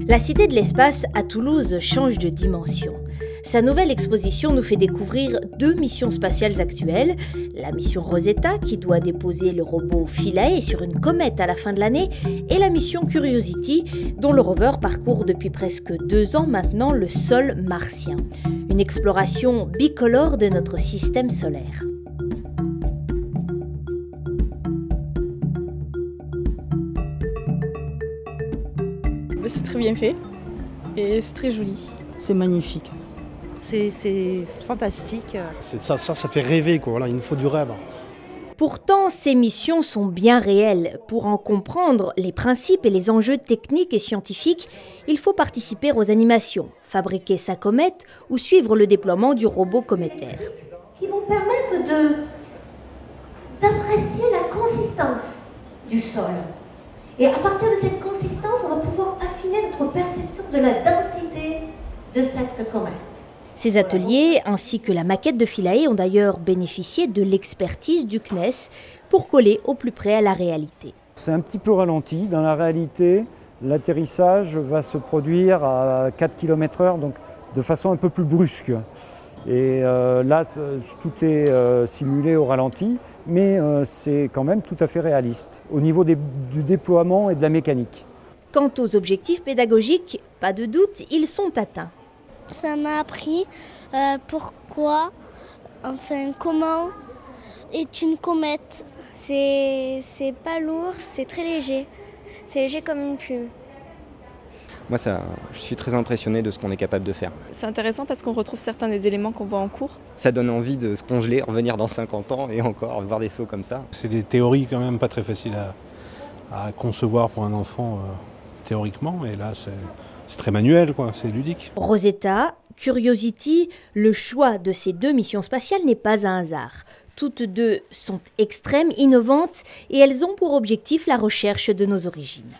La Cité de l'Espace à Toulouse change de dimension. Sa nouvelle exposition nous fait découvrir deux missions spatiales actuelles. La mission Rosetta, qui doit déposer le robot Philae sur une comète à la fin de l'année, et la mission Curiosity, dont le rover parcourt depuis presque 2 ans maintenant le sol martien. Une exploration bicolore de notre système solaire. C'est très bien fait et c'est très joli. C'est magnifique. C'est fantastique. Ça fait rêver, quoi. Voilà, il nous faut du rêve. Pourtant, ces missions sont bien réelles. Pour en comprendre les principes et les enjeux techniques et scientifiques, il faut participer aux animations, fabriquer sa comète ou suivre le déploiement du robot cométaire. Qui vont permettre d'apprécier la consistance du sol. Et à partir de cette consistance, on va pouvoir affiner notre perception de la densité de cette comète. Ces ateliers, ainsi que la maquette de Philae, ont d'ailleurs bénéficié de l'expertise du CNES pour coller au plus près à la réalité. C'est un petit peu ralenti. Dans la réalité, l'atterrissage va se produire à 4 km/h, donc de façon un peu plus brusque. Et là, tout est simulé au ralenti, mais c'est quand même tout à fait réaliste au niveau du déploiement et de la mécanique. Quant aux objectifs pédagogiques, pas de doute, ils sont atteints. Ça m'a appris comment est une comète. C'est pas lourd, c'est très léger. C'est léger comme une plume. Moi, je suis très impressionné de ce qu'on est capable de faire. C'est intéressant parce qu'on retrouve certains des éléments qu'on voit en cours. Ça donne envie de se congeler, revenir dans 50 ans et encore voir des sauts comme ça. C'est des théories quand même pas très faciles à concevoir pour un enfant théoriquement, et là c'est très manuel, quoi, c'est ludique. Rosetta, Curiosity, le choix de ces deux missions spatiales n'est pas un hasard. Toutes deux sont extrêmes, innovantes, et elles ont pour objectif la recherche de nos origines.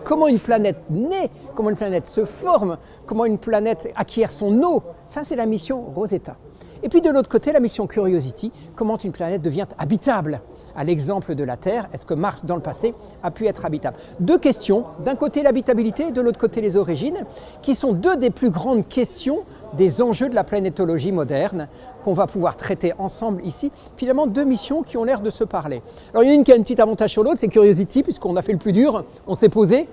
Comment une planète naît, comment une planète se forme, comment une planète acquiert son eau, ça c'est la mission Rosetta. Et puis de l'autre côté, la mission Curiosity, comment une planète devient habitable. À l'exemple de la Terre, est-ce que Mars dans le passé a pu être habitable? Deux questions, d'un côté l'habitabilité, de l'autre côté les origines, qui sont deux des plus grandes questions des enjeux de la planétologie moderne qu'on va pouvoir traiter ensemble ici. Finalement, deux missions qui ont l'air de se parler. Alors il y en a une qui a un petit avantage sur l'autre, c'est Curiosity, puisqu'on a fait le plus dur, on s'est posé.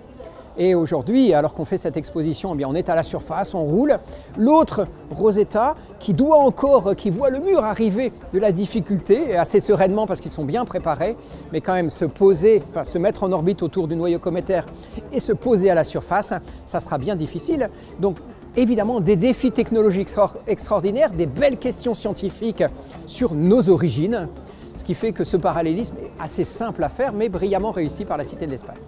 Et aujourd'hui, alors qu'on fait cette exposition, eh bien, on est à la surface, on roule. L'autre, Rosetta, qui voit le mur arriver de la difficulté, assez sereinement parce qu'ils sont bien préparés, mais quand même se poser, se mettre en orbite autour du noyau cométaire et se poser à la surface, ça sera bien difficile. Donc évidemment, des défis technologiques extraordinaires, des belles questions scientifiques sur nos origines, ce qui fait que ce parallélisme est assez simple à faire, mais brillamment réussi par la Cité de l'Espace.